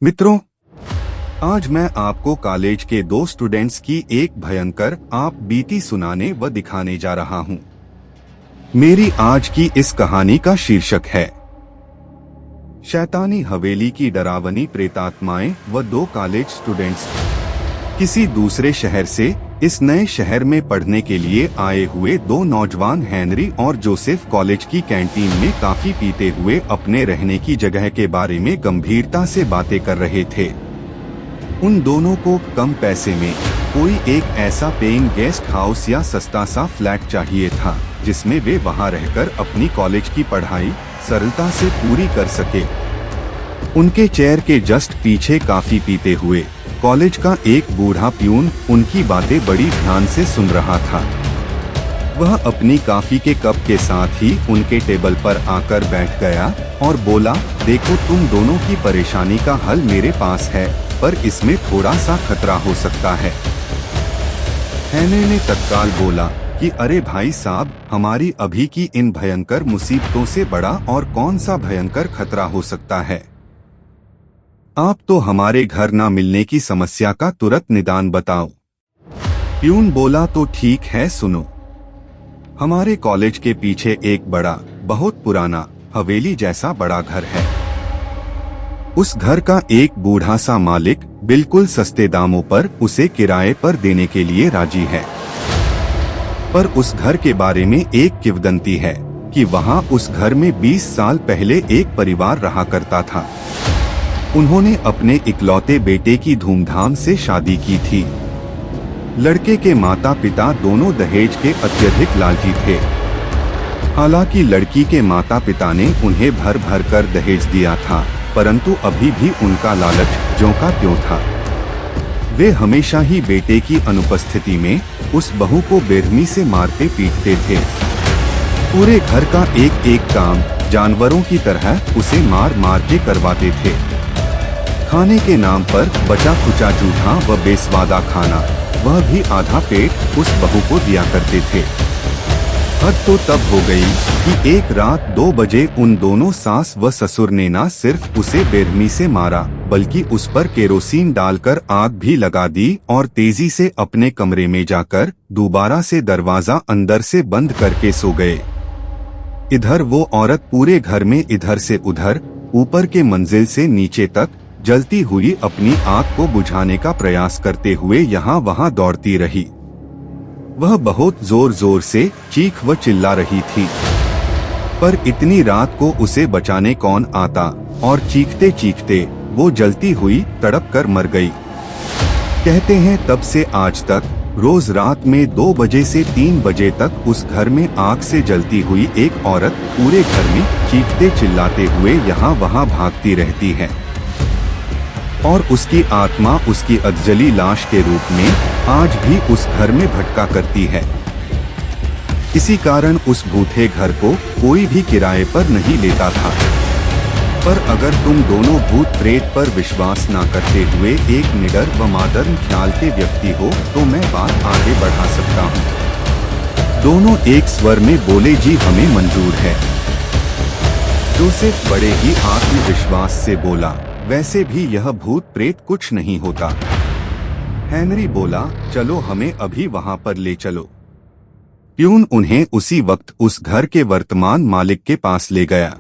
मित्रों, आज मैं आपको कॉलेज के दो स्टूडेंट्स की एक भयंकर आप बीती सुनाने व दिखाने जा रहा हूं। मेरी आज की इस कहानी का शीर्षक है शैतानी हवेली की डरावनी प्रेतात्माएं व दो कॉलेज स्टूडेंट्स। किसी दूसरे शहर से इस नए शहर में पढ़ने के लिए आए हुए दो नौजवान हेनरी और जोसेफ कॉलेज की कैंटीन में काफी पीते हुए अपने रहने की जगह के बारे में गंभीरता से बातें कर रहे थे। उन दोनों को कम पैसे में कोई एक ऐसा पेइंग गेस्ट हाउस या सस्ता सा फ्लैट चाहिए था जिसमें वे वहां रहकर अपनी कॉलेज की पढ़ाई सरलता से पूरी कर सके। उनके चेयर के जस्ट पीछे काफी पीते हुए कॉलेज का एक बूढ़ा प्यून उनकी बातें बड़ी ध्यान से सुन रहा था। वह अपनी कॉफी के कप के साथ ही उनके टेबल पर आकर बैठ गया और बोला, देखो, तुम दोनों की परेशानी का हल मेरे पास है, पर इसमें थोड़ा सा खतरा हो सकता है। हेनरी ने तत्काल बोला कि अरे भाई साहब, हमारी अभी की इन भयंकर मुसीबतों से बड़ा और कौन सा भयंकर खतरा हो सकता है। आप तो हमारे घर ना मिलने की समस्या का तुरंत निदान बताओ। प्यून बोला, तो ठीक है, सुनो। हमारे कॉलेज के पीछे एक बड़ा, बहुत पुराना, हवेली जैसा बड़ा घर है। उस घर का एक बूढ़ा सा मालिक बिल्कुल सस्ते दामों पर उसे किराए पर देने के लिए राजी है। पर उस घर के बारे में एक किंवदंती है कि वहां उस घर में 20 साल पहले एक परिवार रहा करता था। उन्होंने अपने इकलौते बेटे की धूमधाम से शादी की थी। लड़के के माता पिता दोनों दहेज के अत्यधिक लालची थे। हालांकि लड़की के माता पिता ने उन्हें भर भर कर दहेज दिया था, परंतु अभी भी उनका लालच ज्यों का त्यों था। वे हमेशा ही बेटे की अनुपस्थिति में उस बहू को बेरहमी से मारते पीटते थे। पूरे घर का एक एक काम जानवरों की तरह उसे मार मार के करवाते थे। खाने के नाम पर बचा खुचा जूठा व बेस्वादा खाना, वह भी आधा पेट उस बहू को दिया करते थे। हद तो तब हो गई कि एक रात 2 बजे उन दोनों सास व ससुर ने न सिर्फ उसे बेरहमी से मारा, बल्कि उस पर केरोसिन डालकर आग भी लगा दी और तेजी से अपने कमरे में जाकर दोबारा से दरवाजा अंदर से बंद करके सो गए। इधर वो औरत पूरे घर में इधर से उधर, ऊपर के मंजिल से नीचे तक जलती हुई अपनी आग को बुझाने का प्रयास करते हुए यहाँ वहाँ दौड़ती रही। वह बहुत जोर जोर से चीख व चिल्ला रही थी, पर इतनी रात को उसे बचाने कौन आता, और चीखते चीखते वो जलती हुई तड़प कर मर गई। कहते हैं तब से आज तक रोज रात में 2 बजे से 3 बजे तक उस घर में आग से जलती हुई एक औरत पूरे घर में चीखते चिल्लाते हुए यहाँ वहाँ भागती रहती है, और उसकी आत्मा उसकी अधजली लाश के रूप में आज भी उस घर में भटका करती है। इसी कारण उस भूखे घर को कोई भी किराए पर नहीं लेता था। पर अगर तुम दोनों भूत प्रेत पर विश्वास न करते हुए एक निडर व मादर ख्याल के व्यक्ति हो तो मैं बात आगे बढ़ा सकता हूँ। दोनों एक स्वर में बोले, जी हमें मंजूर है। जोसेफ बड़े ही आत्मविश्वास से बोला, वैसे भी यह भूत प्रेत कुछ नहीं होता। हेनरी बोला, चलो हमें अभी वहां पर ले चलो। प्यून उन्हें उसी वक्त उस घर के वर्तमान मालिक के पास ले गया।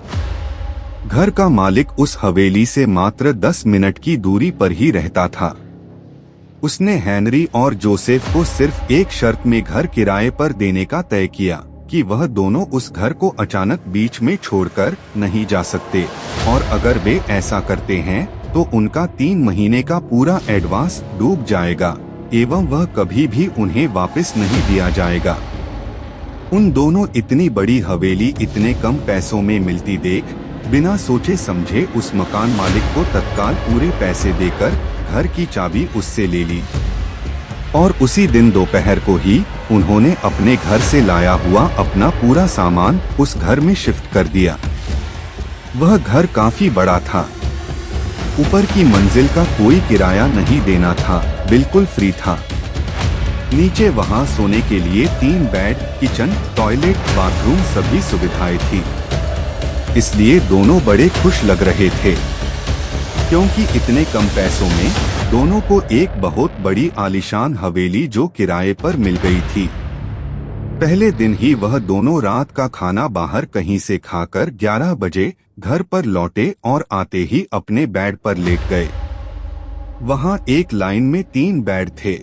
घर का मालिक उस हवेली से मात्र 10 मिनट की दूरी पर ही रहता था। उसने हेनरी और जोसेफ को सिर्फ एक शर्त में घर किराए पर देने का तय किया कि वह दोनों उस घर को अचानक बीच में छोड़कर नहीं जा सकते, और अगर वे ऐसा करते हैं तो उनका 3 महीने का पूरा एडवांस डूब जाएगा एवं वह कभी भी उन्हें वापस नहीं दिया जाएगा। उन दोनों इतनी बड़ी हवेली इतने कम पैसों में मिलती देख बिना सोचे समझे उस मकान मालिक को तत्काल पूरे पैसे देकर घर की चाबी उससे ले ली, और उसी दिन दोपहर को ही उन्होंने अपने घर से लाया हुआ अपना पूरा सामान उस घर में शिफ्ट कर दिया। वह घर काफी बड़ा था। ऊपर की मंजिल का कोई किराया नहीं देना था, बिल्कुल फ्री था। नीचे वहां सोने के लिए 3 बेड, किचन, टॉयलेट, बाथरूम सभी सुविधाएं थी। इसलिए दोनों बड़े खुश लग रहे थे। क्योंकि इतने कम पैसों में दोनों को एक बहुत बड़ी आलीशान हवेली जो किराए पर मिल गई थी। पहले दिन ही वह दोनों रात का खाना बाहर कहीं से खाकर 11 बजे घर पर लौटे और आते ही अपने बेड पर लेट गए। वहां एक लाइन में 3 बेड थे।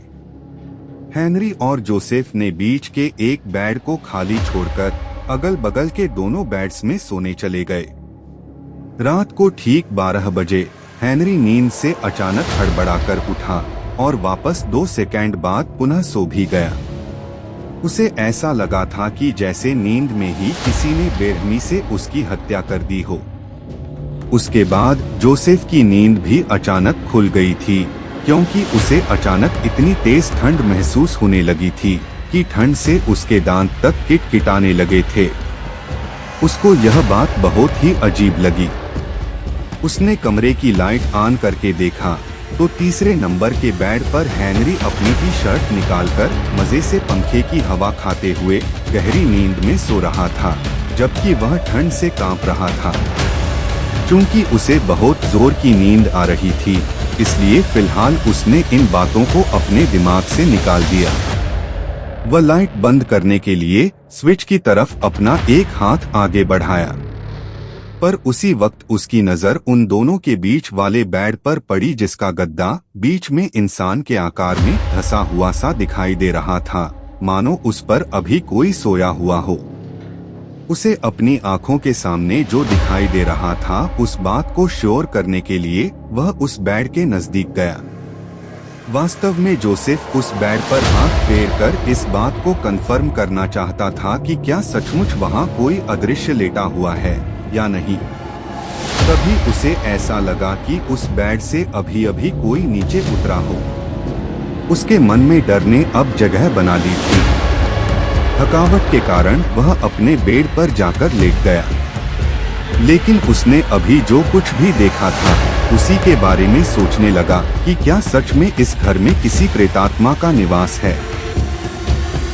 हेनरी और जोसेफ ने बीच के एक बेड को खाली छोड़कर अगल बगल के दोनों बेड्स में सोने चले गए। रात को ठीक 12 बजे हेनरी नींद से अचानक हड़बड़ाकर उठा और वापस 2 सेकंड बाद पुनः सो भी गया। उसे ऐसा लगा था कि जैसे नींद में ही किसी ने बेरहमी से उसकी हत्या कर दी हो। उसके बाद जोसेफ की नींद भी अचानक खुल गई थी, क्योंकि उसे अचानक इतनी तेज ठंड महसूस होने लगी थी कि ठंड से उसके दांत तक किटकिटाने लगे थे। उसको यह बात बहुत ही अजीब लगी। उसने कमरे की लाइट ऑन करके देखा तो तीसरे नंबर के बेड पर हेनरी अपनी टी शर्ट निकालकर मजे से पंखे की हवा खाते हुए गहरी नींद में सो रहा था, जबकि वह ठंड से कांप रहा था। चूंकि उसे बहुत जोर की नींद आ रही थी, इसलिए फिलहाल उसने इन बातों को अपने दिमाग से निकाल दिया। वह लाइट बंद करने के लिए स्विच की तरफ अपना एक हाथ आगे बढ़ाया, पर उसी वक्त उसकी नजर उन दोनों के बीच वाले बेड पर पड़ी, जिसका गद्दा बीच में इंसान के आकार में धंसा हुआ सा दिखाई दे रहा था, मानो उस पर अभी कोई सोया हुआ हो। उसे अपनी आंखों के सामने जो दिखाई दे रहा था उस बात को श्योर करने के लिए वह उस बेड के नजदीक गया। वास्तव में जोसेफ उस बेड पर हाथ फेरकर इस बात को कंफर्म करना चाहता था कि क्या सचमुच वहां कोई अदृश्य लेटा हुआ है या नहीं। तभी उसे ऐसा लगा कि उस बेड से अभी अभी कोई नीचे उतरा हो। उसके मन में डर ने अब जगह बना ली थी। थकावट के कारण वह अपने बेड पर जाकर लेट गया, लेकिन उसने अभी जो कुछ भी देखा था उसी के बारे में सोचने लगा कि क्या सच में इस घर में किसी प्रेतात्मा का निवास है।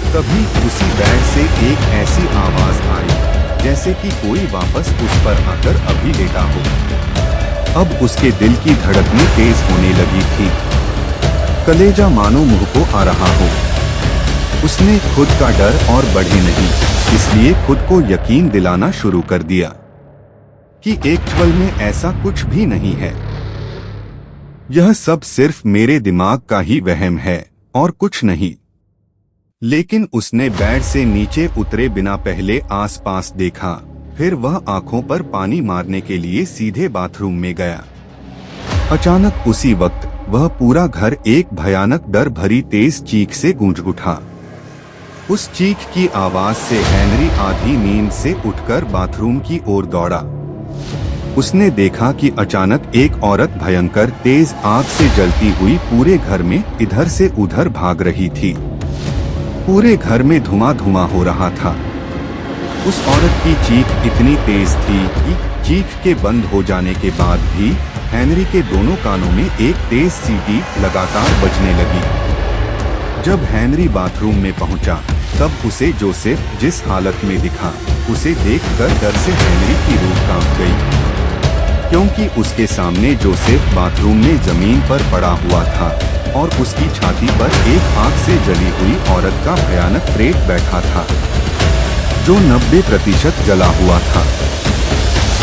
तभी उसी बेड से एक ऐसी आवाज आई जैसे कि कोई वापस उस पर आकर अभी लेटा हो। अब उसके दिल की धड़कनें तेज होने लगी थी, कलेजा मानो मुंह को आ रहा हो। उसने खुद का डर और बढ़े नहीं, इसलिए खुद को यकीन दिलाना शुरू कर दिया कि एक्चुअल में ऐसा कुछ भी नहीं है। यह सब सिर्फ मेरे दिमाग का ही वहम है और कुछ नहीं। लेकिन उसने बेड से नीचे उतरे बिना पहले आसपास देखा, फिर वह आंखों पर पानी मारने के लिए सीधे बाथरूम में गया। अचानक उसी वक्त वह पूरा घर एक भयानक डर भरी तेज चीख से गूंज उठा। उस चीख की आवाज से हेनरी आधी नींद से उठकर बाथरूम की ओर दौड़ा। उसने देखा कि अचानक एक औरत भयंकर तेज आग से जलती हुई पूरे घर में इधर से उधर भाग रही थी। पूरे घर में धुआं धुआं हो रहा था। उस औरत की चीख इतनी तेज थी कि चीख के बंद हो जाने के बाद भी हेनरी के दोनों कानों में एक तेज सीटी लगातार बजने लगी। जब हेनरी बाथरूम में पहुंचा तब उसे जोसेफ जिस हालत में दिखा, उसे देखकर डर से हेनरी की रूह कांप गई, क्योंकि उसके सामने जोसेफ बाथरूम में जमीन पर पड़ा हुआ था और उसकी छाती पर एक आग से जली हुई औरत का भयानक प्रेत बैठा था, जो 90% जला हुआ था।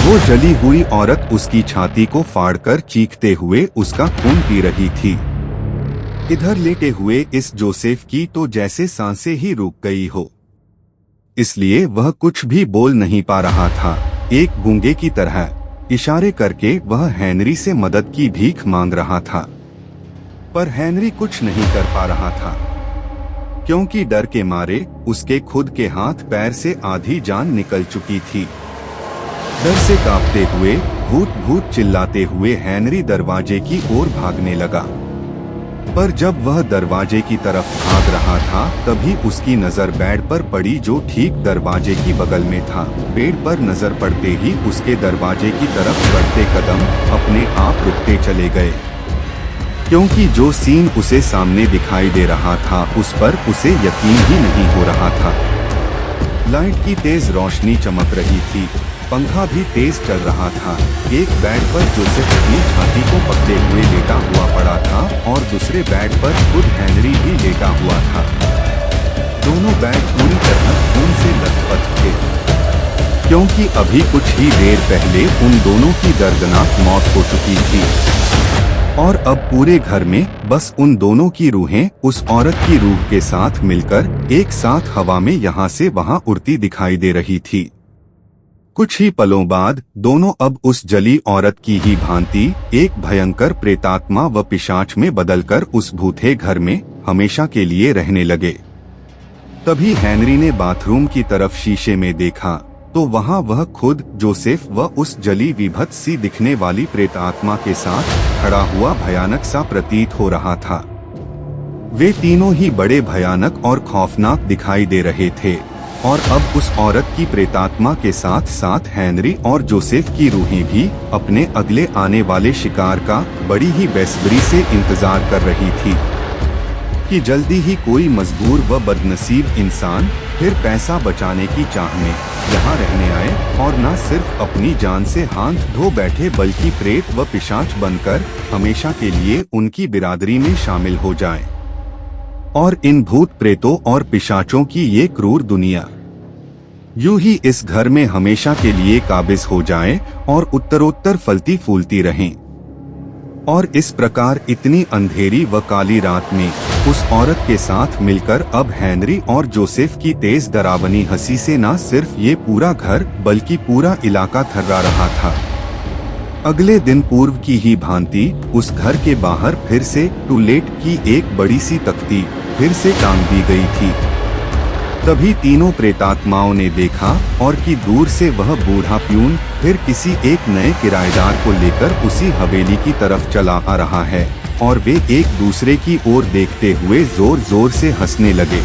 वो जली हुई औरत उसकी छाती को फाड़कर चीखते हुए उसका खून पी रही थी। इधर लेटे हुए इस जोसेफ की तो जैसे सांसें ही रुक गई हो, इसलिए वह कुछ भी बोल नहीं पा रहा था। एक गूंगे की तरह इशारे करके वह हेनरी से मदद की भीख मांग रहा था, पर हेनरी कुछ नहीं कर पा रहा था, क्योंकि डर के मारे उसके खुद के हाथ पैर से आधी जान निकल चुकी थी। डर से कांपते हुए भूत भूत चिल्लाते हुए हेनरी दरवाजे की ओर भागने लगा, पर जब वह दरवाजे की तरफ भाग रहा था तभी उसकी नजर बेड पर पड़ी, जो ठीक दरवाजे की बगल में था। बेड पर नजर पड़ते ही उसके दरवाजे की तरफ बढ़ते कदम अपने आप रुकते चले गए, क्योंकि जो सीन उसे सामने दिखाई दे रहा था उस पर उसे यकीन ही नहीं हो रहा था। लाइट की तेज रोशनी चमक रही थी पंखा भी तेज चल रहा था। एक बेड पर जोसेफ अपनी छाती को पकड़े हुए लेटा हुआ पड़ा था और दूसरे बेड पर खुद हेनरी भी लेटा हुआ था। दोनों बेड पूरी तरह खून से लथपथ थे, क्योंकि अभी कुछ ही देर पहले उन दोनों की दर्दनाक मौत हो चुकी थी और अब पूरे घर में बस उन दोनों की रूहें उस औरत की रूह के साथ मिलकर एक साथ हवा में यहाँ से वहाँ उड़ती दिखाई दे रही थी। कुछ ही पलों बाद दोनों अब उस जली औरत की ही भांति एक भयंकर प्रेतात्मा व पिशाच में बदलकर उस भूते घर में हमेशा के लिए रहने लगे। तभी हेनरी ने बाथरूम की तरफ शीशे में देखा तो वहाँ वह खुद जोसेफ व उस जली विभत्स सी दिखने वाली प्रेतात्मा के साथ खड़ा हुआ भयानक सा प्रतीत हो रहा था। वे तीनों ही बड़े भयानक और खौफनाक दिखाई दे रहे थे और अब उस औरत की प्रेतात्मा के साथ साथ हेनरी और जोसेफ की रूहें भी अपने अगले आने वाले शिकार का बड़ी ही बेसब्री से इंतजार कर रही थी कि जल्दी ही कोई मजबूर व बदनसीब इंसान फिर पैसा बचाने की चाह में यहाँ रहने आए और न सिर्फ अपनी जान से हाथ धो बैठे बल्कि प्रेत व पिशाच बनकर हमेशा के लिए उनकी बिरादरी में शामिल हो जाए और इन भूत प्रेतों और पिशाचों की ये क्रूर दुनिया यूं ही इस घर में हमेशा के लिए काबिज हो जाए और उत्तरोत्तर फलती फूलती रहें। और इस प्रकार इतनी अंधेरी व काली रात में उस औरत के साथ मिलकर अब हेनरी और जोसेफ की तेज डरावनी हंसी से न सिर्फ ये पूरा घर बल्कि पूरा इलाका थर्रा रहा था। अगले दिन पूर्व की ही भांति उस घर के बाहर फिर से टूलेट की एक बड़ी सी तख्ती फिर से टांग दी गई थी। तभी तीनों प्रेतात्माओं ने देखा और कि दूर से वह बूढ़ा प्यून फिर किसी एक नए किराएदार को लेकर उसी हवेली की तरफ चला आ रहा है और वे एक दूसरे की ओर देखते हुए जोर जोर से हंसने लगे।